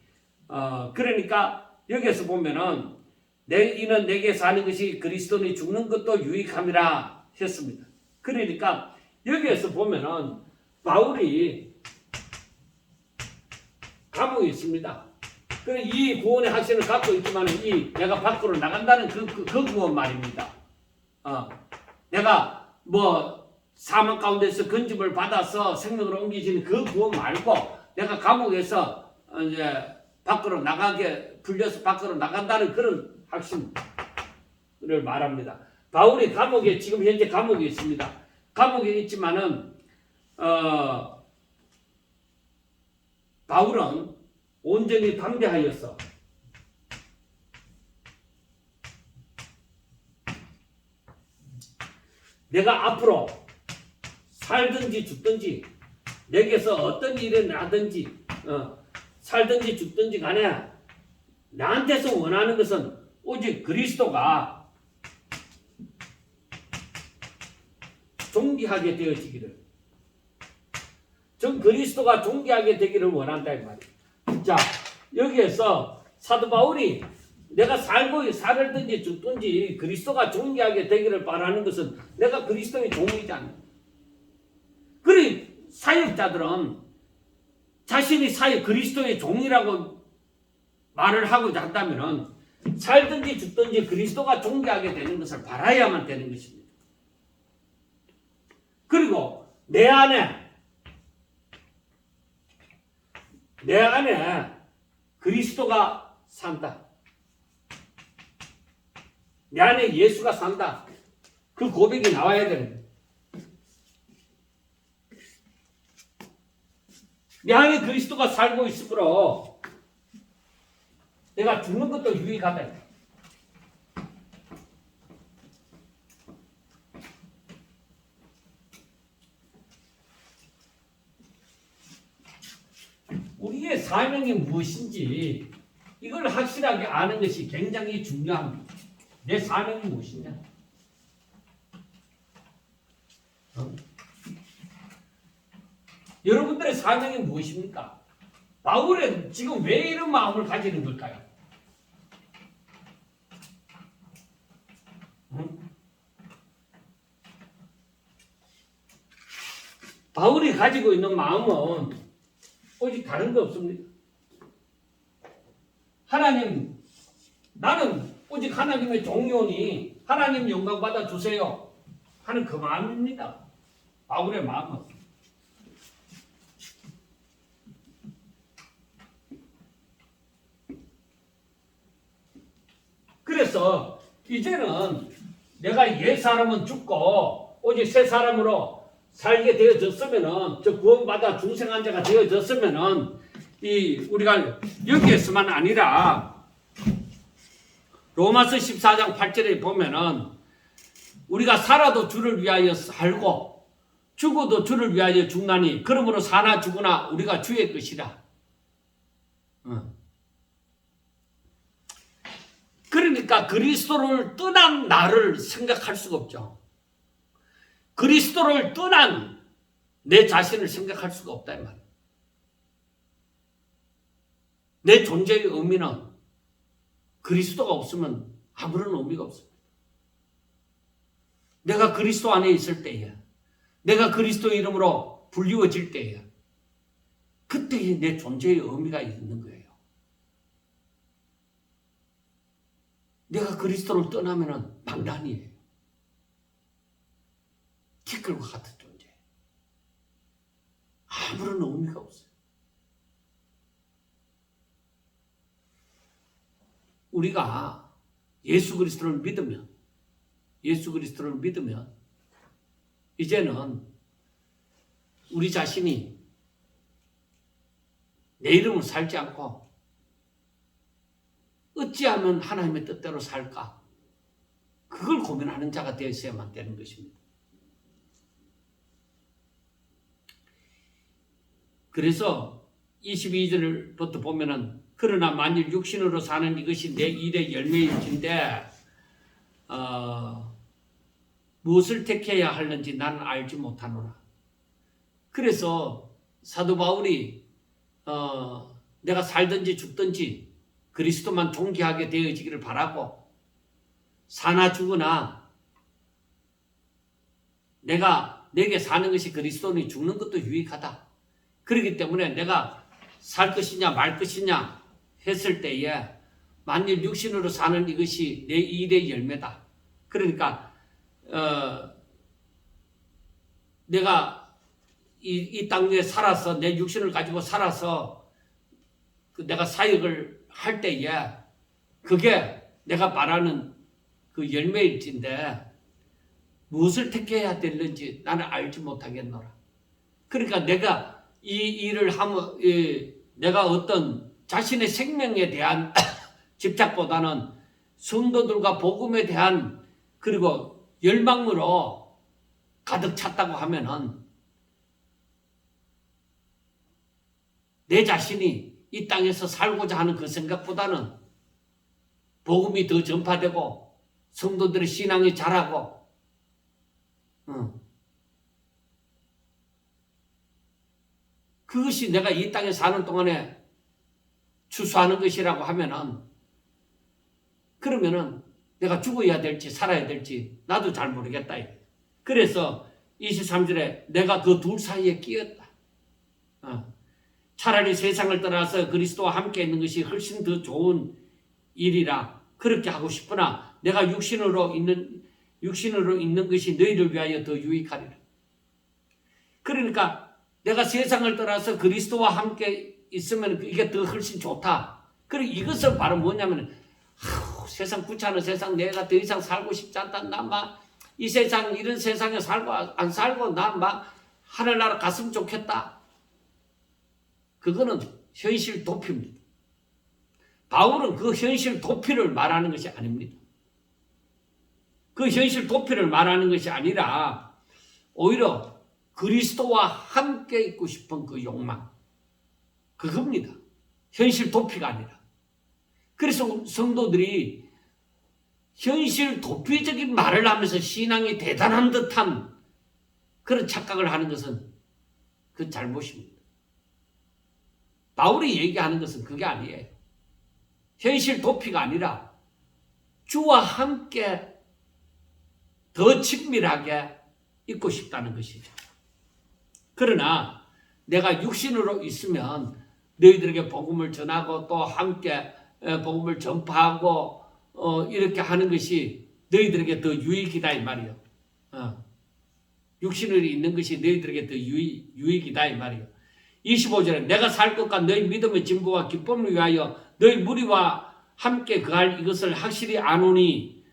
그러니까 여기에서 보면은 이는 내게 사는 것이 그리스도니 죽는 것도 유익함이라 했습니다. 그러니까 여기에서 보면은 바울이 감옥에 있습니다. 그래 이 구원의 확신을 갖고 있지만 내가 밖으로 나간다는 그 구원 말입니다. 내가 사망 가운데서 건짐을 받아서 생명으로 옮기지는 그 구원 말고 내가 감옥에서 이제 밖으로 나가게 풀려서 밖으로 나간다는 그런 확신을 말합니다. 바울이 지금 현재 감옥에 있습니다. 감옥에 있지만은 바울은 온전히 담대하여서 내가 앞으로 살든지 죽든지 내게서 어떤 일이 나든지 살든지 죽든지 간에 나한테서 원하는 것은 오직 그리스도가 존귀하게 되어지기를, 전 그리스도가 존귀하게 되기를 원한다 이 말이에요. 자, 여기에서 사도 바울이 내가 살든지 죽든지 그리스도가 존귀하게 되기를 바라는 것은 내가 그리스도의 종이잖아. 그래 사역자들은 자신이 그리스도의 종이라고 말을 하고자 한다면은 살든지 죽든지 그리스도가 존귀하게 되는 것을 바라야만 되는 것입니다. 그리고 내 안에 그리스도가 산다. 내 안에 예수가 산다. 그 고백이 나와야 되는 거예요. 내 안에 그리스도가 살고 있으므로 내가 죽는 것도 유익하다. 우리의 사명이 무엇인지 이걸 확실하게 아는 것이 굉장히 중요합니다. 내 사명이 무엇이냐? 여러분들의 사명이 무엇입니까? 바울은 지금 왜 이런 마음을 가지는 걸까요? 바울이 가지고 있는 마음은 오직 다른 거 없습니다. 하나님, 나는 오직 하나님의 종이오니 하나님 영광 받아 주세요 하는 그 마음입니다. 바울의 마음은. 그래서 이제는 내가 옛 사람은 죽고 오직 새 사람으로 살게 되어졌으면은, 저 구원받아 중생한 자가 되어졌으면은, 우리가 여기에서만 아니라 로마서 14장 8절에 보면은 우리가 살아도 주를 위하여 살고 죽어도 주를 위하여 죽나니 그러므로 사나 죽으나 우리가 주의 것이라. 그러니까 그리스도를 떠난 나를 생각할 수가 없죠. 그리스도를 떠난 내 자신을 생각할 수가 없다 이 말이에요. 내 존재의 의미는 그리스도가 없으면 아무런 의미가 없습니다. 내가 그리스도 안에 있을 때에, 내가 그리스도 이름으로 불리워질 때에, 그때에 내 존재의 의미가 있는 거예요. 내가 그리스도를 떠나면은 방랑이에요. 티끌과 같은 존재. 아무런 의미가 없어요. 우리가 예수 그리스도를 믿으면 이제는 우리 자신이 내 이름을 살지 않고 어찌하면 하나님의 뜻대로 살까? 그걸 고민하는 자가 되어야만 되는 것입니다. 그래서 22절부터 보면은 그러나 만일 육신으로 사는 이것이 내 일의 열매일진데 무엇을 택해야 하는지 나는 알지 못하노라. 그래서 사도 바울이 내가 살든지 죽든지 그리스도만 존귀하게 되어지기를 바라고, 사나 죽으나 내게 사는 것이 그리스도니 죽는 것도 유익하다. 그렇기 때문에 내가 살 것이냐 말 것이냐 했을 때에 만일 육신으로 사는 이것이 내 일의 열매다. 그러니까 내가 이 땅 위에 살아서 내 육신을 가지고 살아서 내가 사역을 할 때에 그게 내가 말하는 그 열매일진데 무엇을 택해야 되는지 나는 알지 못하겠노라. 그러니까 내가 이 일을 하면 내가 어떤 자신의 생명에 대한 집착보다는 성도들과 복음에 대한 그리고 열망으로 가득 찼다고 하면은 내 자신이 이 땅에서 살고자 하는 그 생각보다는 복음이 더 전파되고 성도들의 신앙이 자라고 그것이 내가 이 땅에 사는 동안에 추수하는 것이라고 하면은, 그러면은 내가 죽어야 될지 살아야 될지 나도 잘 모르겠다. 그래서 23절에 내가 그 둘 사이에 끼었다. 차라리 세상을 떠나서 그리스도와 함께 있는 것이 훨씬 더 좋은 일이라 그렇게 하고 싶으나 내가 육신으로 있는 것이 너희를 위하여 더 유익하리라. 그러니까 내가 세상을 떠나서 그리스도와 함께 있으면 이게 더 훨씬 좋다. 그리고 이것은 바로 뭐냐면 세상 귀찮은 세상 내가 더 이상 살고 싶지 않다. 난 막 이 세상 이런 세상에 살고 안 살고 난 막 하늘나라 갔으면 좋겠다. 그거는 현실 도피입니다. 바울은 그 현실 도피를 말하는 것이 아닙니다. 그 현실 도피를 말하는 것이 아니라 오히려 그리스도와 함께 있고 싶은 그 욕망, 그겁니다. 현실 도피가 아니라. 그래서 성도들이 현실 도피적인 말을 하면서 신앙이 대단한 듯한 그런 착각을 하는 것은 그 잘못입니다. 바울이 얘기하는 것은 그게 아니에요. 현실 도피가 아니라 주와 함께 더 친밀하게 있고 싶다는 것이죠. 그러나 내가 육신으로 있으면 너희들에게 복음을 전하고 또 함께 복음을 전파하고 이렇게 하는 것이 너희들에게 더 유익이다 이 말이요. 육신으로 있는 것이 너희들에게 더 유익이다 이 말이요. 25절에 내가 살 것과 너희 믿음의 진보와 기쁨을 위하여 너희 무리와 함께 그할 이것을 확실히 아노니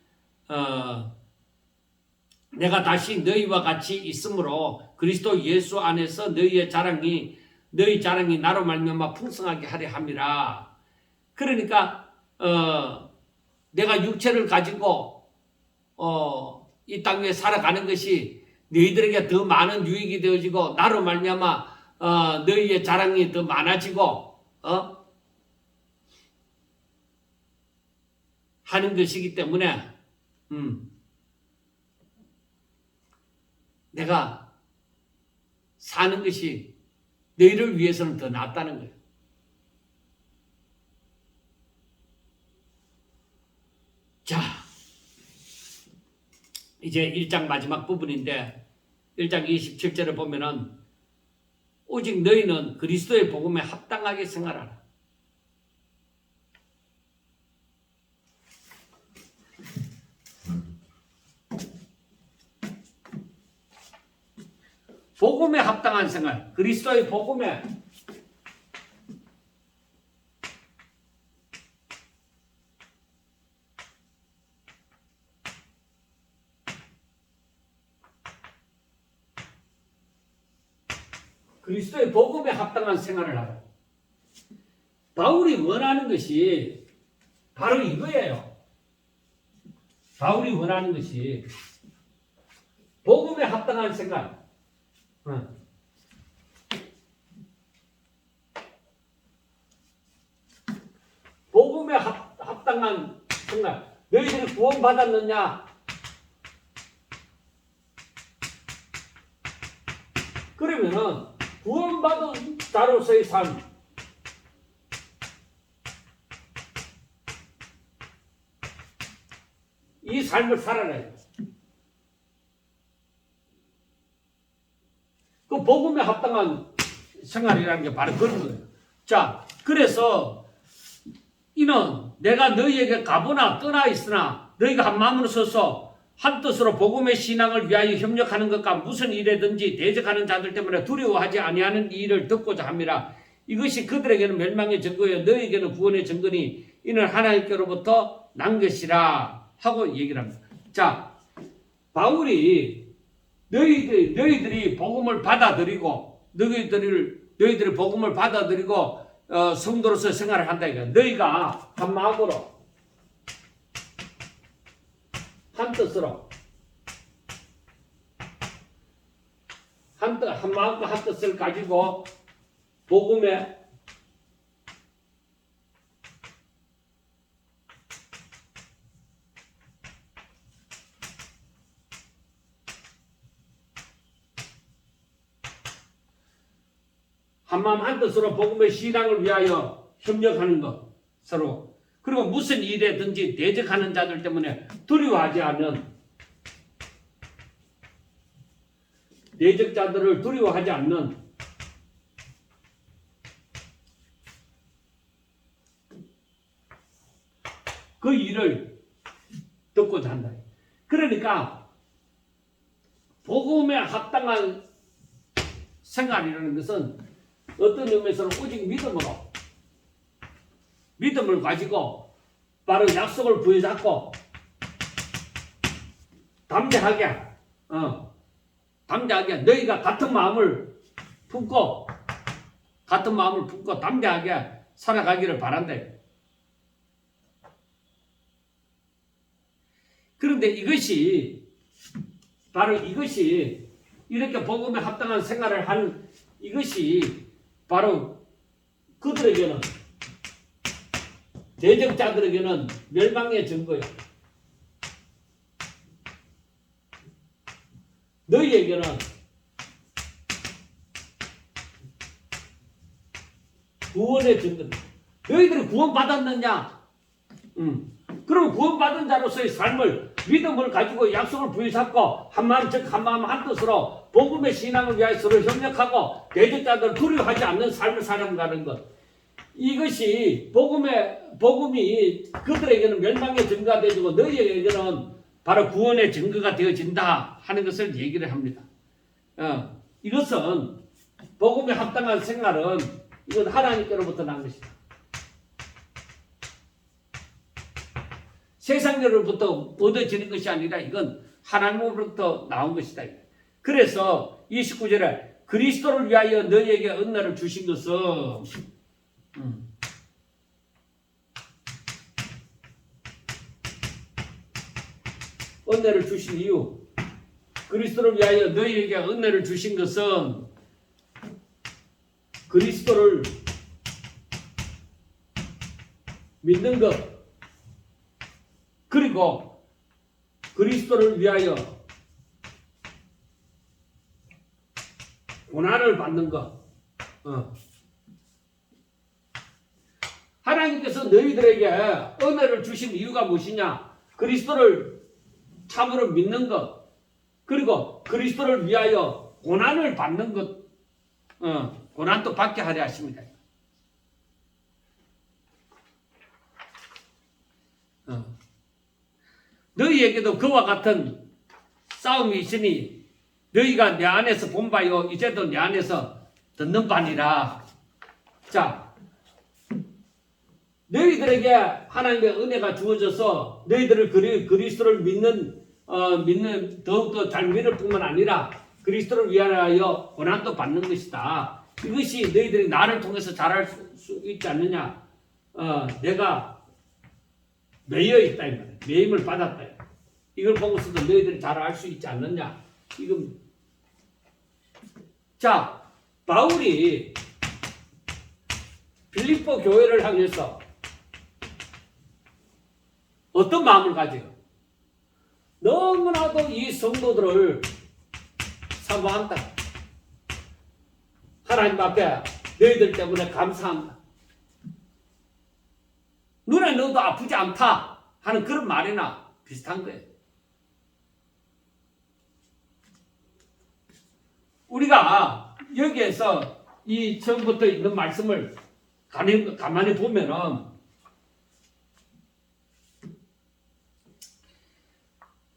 내가 다시 너희와 같이 있으므로 그리스도 예수 안에서 너희 자랑이 나로 말미암아 풍성하게 하려 함이라. 그러니까 내가 육체를 가지고 이 땅에 살아가는 것이 너희들에게 더 많은 유익이 되어지고 나로 말미암아 너희의 자랑이 더 많아지고 하는 것이기 때문에 내가 사는 것이 너희를 위해서는 더 낫다는 거예요. 자, 이제 1장 마지막 부분인데 1장 27절에 보면은 오직 너희는 그리스도의 복음에 합당하게 생활하라. 복음에 합당한 생활, 그리스도의 복음에 합당한 생활을 하라. 바울이 원하는 것이 바로 이거예요. 바울이 원하는 것이 복음에 합당한 생활. 복음에 합당한 생활. 너희들이 구원받았느냐? 그러면은 구원받은 자로서의 삶, 이 삶을 살아라. 그 복음에 합당한 생활이라는 게 바로 그런 거예요. 자, 그래서 이는 내가 너희에게 가보나 떠나 있으나 너희가 한 마음으로 서서 한 뜻으로 복음의 신앙을 위하여 협력하는 것과 무슨 일에든지 대적하는 자들 때문에 두려워하지 아니하는 이 일을 듣고자 함이라. 이것이 그들에게는 멸망의 증거요 너희에게는 구원의 증거니 이는 하나님께로부터 난 것이라 하고 얘기를 합니다. 자, 바울이 너희들이 복음을 받아들이고 너희들이 복음을 받아들이고 성도로서 생활을 한다 이거야. 너희가 한 마음으로 한 뜻으로 한 마음과 한 뜻을 가지고 복음에 한 마음 한 뜻으로 복음의 신앙을 위하여 협력하는 것 서로. 그리고 무슨 일에든지 대적하는 자들 때문에 두려워하지 않는, 대적자들을 두려워하지 않는 그 일을 듣고자 한다. 그러니까 복음에 합당한 생활이라는 것은 어떤 의미에서는 오직 믿음을 가지고 바로 약속을 부여잡고 담대하게 너희가 같은 마음을 품고 담대하게 살아가기를 바란다. 그런데 이것이 이렇게 복음에 합당한 생활을 하는 이것이 바로 그들에게는, 대적자들에게는 멸망의 증거야. 너희에게는 구원의 증거다. 너희들이 구원받았느냐? 그럼 구원받은 자로서의 삶을 믿음을 가지고 약속을 부여잡고 한마음 즉 한마음 한뜻으로 복음의 신앙을 위하여 서로 협력하고 대적자들을 두려워하지 않는 삶을 살아가는 것. 이것이 복음이 그들에게는 멸망의 증거가 되어지고 너희에게는 바로 구원의 증거가 되어진다 하는 것을 얘기를 합니다. 이것은 복음에 합당한 생활은 이건 하나님께로부터 난 것이다. 세상으로부터 얻어지는 것이 아니라 이건 하나님으로부터 나온 것이다. 그래서 29절에 그리스도를 위하여 너희에게 은혜를 주신 것은 은혜를 주신 이유, 그리스도를 위하여 너희에게 은혜를 주신 것은 그리스도를 믿는 것, 그리고 그리스도를 위하여 고난을 받는 것. 하나님께서 너희들에게 은혜를 주신 이유가 무엇이냐? 그리스도를 참으로 믿는 것, 그리고 그리스도를 위하여 고난을 받는 것, 고난도 받게 하려 하십니다. 너희에게도 그와 같은 싸움이 있으니 너희가 내 안에서 본 바요 이제도 내 안에서 듣는 바니라. 자, 너희들에게 하나님의 은혜가 주어져서 너희들을 그리스도를 믿는 더욱더 잘 믿을 뿐만 아니라 그리스도를 위하여 고난도 받는 것이다. 이것이 너희들이 나를 통해서 잘할 수 있지 않느냐? 내가 매여 있다 이 말이야. 매임을 받았다. 이걸 보고서도 너희들이 잘 알 수 있지 않느냐? 이건 자, 바울이 빌립보 교회를 향해서 어떤 마음을 가지고 너무나도 이 성도들을 사모한다. 하나님 앞에 너희들 때문에 감사한다. 눈에 넣어도 아프지 않다 하는 그런 말이나 비슷한 거예요. 우리가 여기에서 이 처음부터 있는 말씀을 가만히 보면은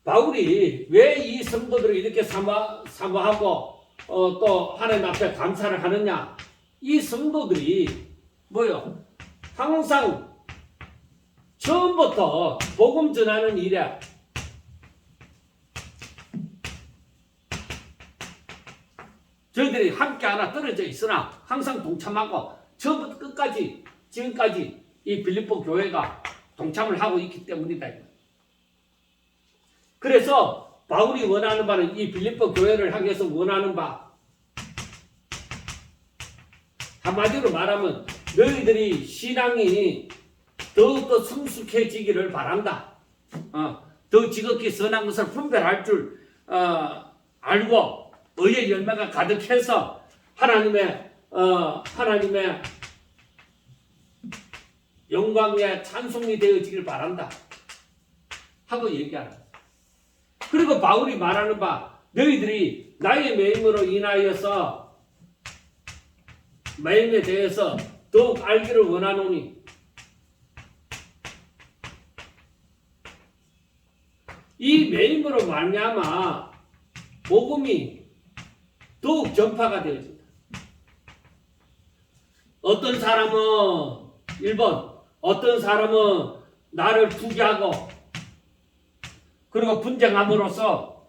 바울이 왜 이 성도들을 이렇게 사모하고 또 하나님 앞에 감사를 하느냐? 이 성도들이 뭐요? 항상 처음부터 복음 전하는 일에 저희들이 함께 하나 떨어져 있으나 항상 동참하고 처음부터 끝까지 지금까지 이 빌립보 교회가 동참을 하고 있기 때문이다. 그래서 바울이 원하는 바는 이 빌립보 교회를 향해서 원하는 바, 한마디로 말하면 너희들이 신앙이 더욱더 성숙해지기를 바란다. 더 지극히 선한 것을 분별할 줄 알고 의의 열매가 가득해서 하나님의 영광의 찬송이 되어지길 바란다 하고 얘기하는. 그리고 바울이 말하는 바, 너희들이 나의 매임으로 인하여서 매임에 대해서 더욱 알기를 원하노니 이 매임으로 말미암아 복음이 더욱 전파가 되어진다. 어떤 사람은 1번 어떤 사람은 나를 투기하고 그리고 분쟁함으로써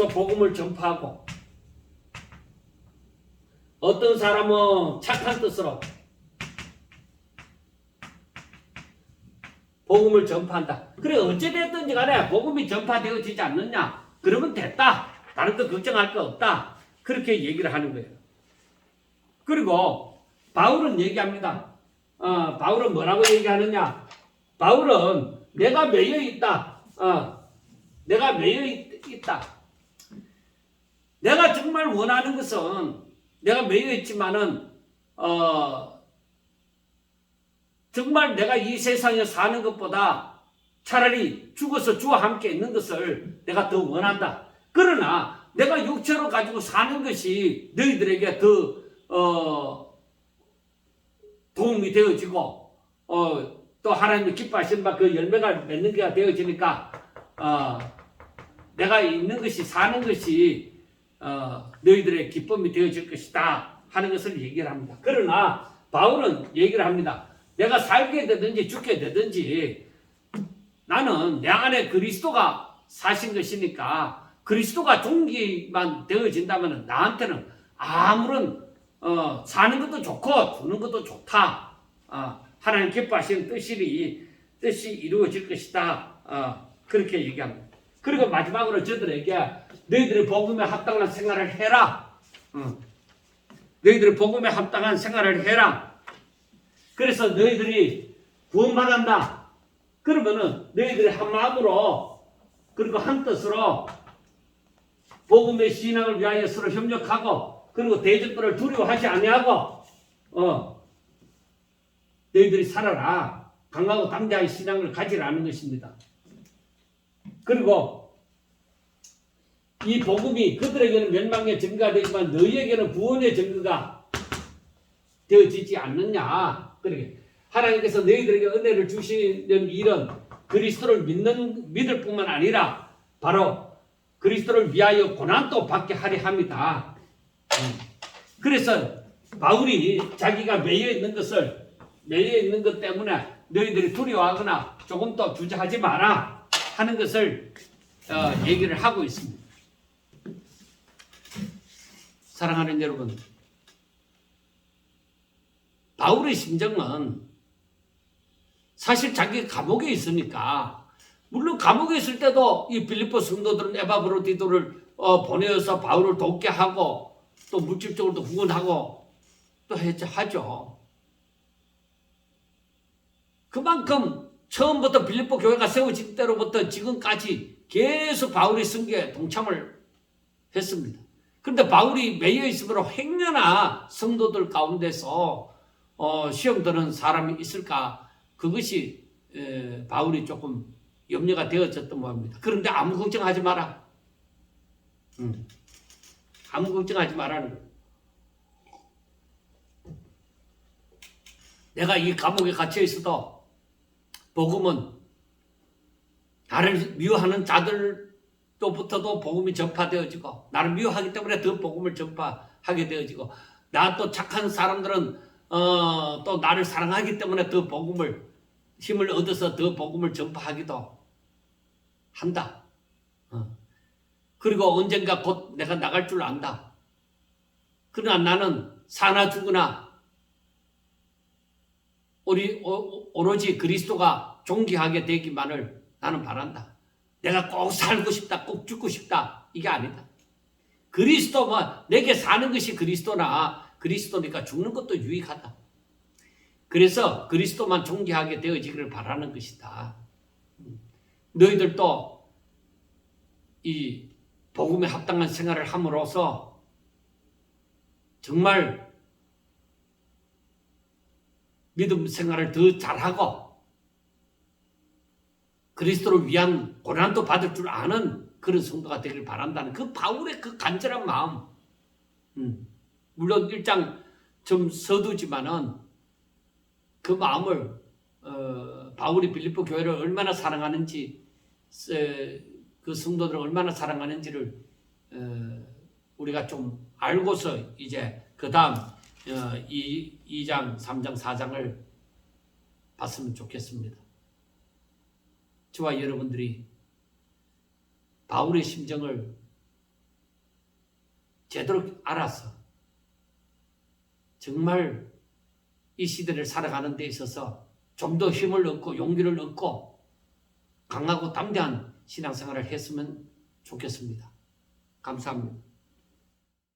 복음을 전파하고, 어떤 사람은 착한 뜻으로 복음을 전파한다. 그래 어찌됐든지 간에 복음이 전파되어지지 않느냐? 그러면 됐다. 다른 거 걱정할 거 없다. 그렇게 얘기를 하는 거예요. 그리고 바울은 얘기합니다. 바울은 뭐라고 얘기하느냐? 바울은 내가 매여 있다. 내가 매여 있다. 내가 정말 원하는 것은 내가 매여 있지만은 정말 내가 이 세상에 사는 것보다 차라리 죽어서 주와 함께 있는 것을 내가 더 원한다. 그러나 내가 육체로 가지고 사는 것이 너희들에게 더 도움이 되어지고 또 하나님이 기뻐하시는 바 그 열매가 맺는 게가 되어지니까 내가 있는 것이 사는 것이 너희들의 기쁨이 되어질 것이다 하는 것을 얘기를 합니다. 그러나 바울은 얘기를 합니다. 내가 살게 되든지 죽게 되든지 나는 내 안에 그리스도가 사신 것이니까 그리스도가 종기만 되어진다면 나한테는 아무런 사는 것도 좋고 죽는 것도 좋다. 하나님 기뻐하시는 뜻이 이루어질 것이다. 그렇게 얘기합니다. 그리고 마지막으로 저들에게 너희들이 복음에 합당한 생활을 해라. 너희들이 복음에 합당한 생활을 해라. 그래서 너희들이 구원받았다. 그러면은 너희들이 한 마음으로 그리고 한 뜻으로 복음의 신앙을 위하여 서로 협력하고 그리고 대적들을 두려워하지 아니하고 너희들이 살아라. 강하고 담대한 신앙을 가지라는 것입니다. 그리고 이 복음이 그들에게는 멸망의 증거가 되지만 너희에게는 구원의 증거가 되어지지 않느냐. 그러게 하나님께서 너희들에게 은혜를 주시는 일은 그리스도를 믿을 뿐만 아니라 바로 그리스도를 위하여 고난도 받게 하려 합니다. 그래서 바울이 자기가 매여 있는 것 때문에 너희들이 두려워하거나 조금 더 주저하지 마라 하는 것을 얘기를 하고 있습니다. 사랑하는 여러분, 바울의 심정은 사실 자기 감옥에 있으니까 물론 감옥에 있을 때도 이 빌립보 성도들은 에바브로디도를 보내어서 바울을 돕게 하고 또 물질적으로도 후원하고 또 하죠. 그만큼 처음부터 빌립보 교회가 세워질 때로부터 지금까지 계속 바울의 선교에 동참을 했습니다. 그런데 바울이 매여 있으므로 행여나 성도들 가운데서 시험 드는 사람이 있을까? 그것이 바울이 조금 염려가 되어졌던 모양입니다. 그런데 아무 걱정하지 마라. 아무 걱정하지 말라는 거예요. 내가 이 감옥에 갇혀 있어도 복음은 나를 미워하는 자들로부터도 복음이 전파되어지고 나를 미워하기 때문에 더 복음을 전파하게 되어지고 나 또 착한 사람들은 또 나를 사랑하기 때문에 더 복음을 힘을 얻어서 더 복음을 전파하기도 한다. 그리고 언젠가 곧 내가 나갈 줄 안다. 그러나 나는 사나 죽으나 오로지 그리스도가 존귀하게 되기만을 나는 바란다. 내가 꼭 살고 싶다, 꼭 죽고 싶다. 이게 아니다. 그리스도만 내게 사는 것이 그리스도니까 죽는 것도 유익하다. 그래서 그리스도만 존귀하게 되어지기를 바라는 것이다. 너희들도 이 복음에 합당한 생활을 함으로써 정말 믿음 생활을 더 잘하고 그리스도를 위한 고난도 받을 줄 아는 그런 성도가 되길 바란다는 그 바울의 그 간절한 마음. 물론 1장 좀 서두지만은 그 마음을 바울이 빌립보 교회를 얼마나 사랑하는지 그 성도들을 얼마나 사랑하는지를 우리가 좀 알고서 이제 그 다음 2장, 3장, 4장을 봤으면 좋겠습니다. 저와 여러분들이 바울의 심정을 제대로 알아서 정말 이 시대를 살아가는 데 있어서 좀 더 힘을 얻고 용기를 얻고 강하고 담대한 신앙생활을 했으면 좋겠습니다. 감사합니다.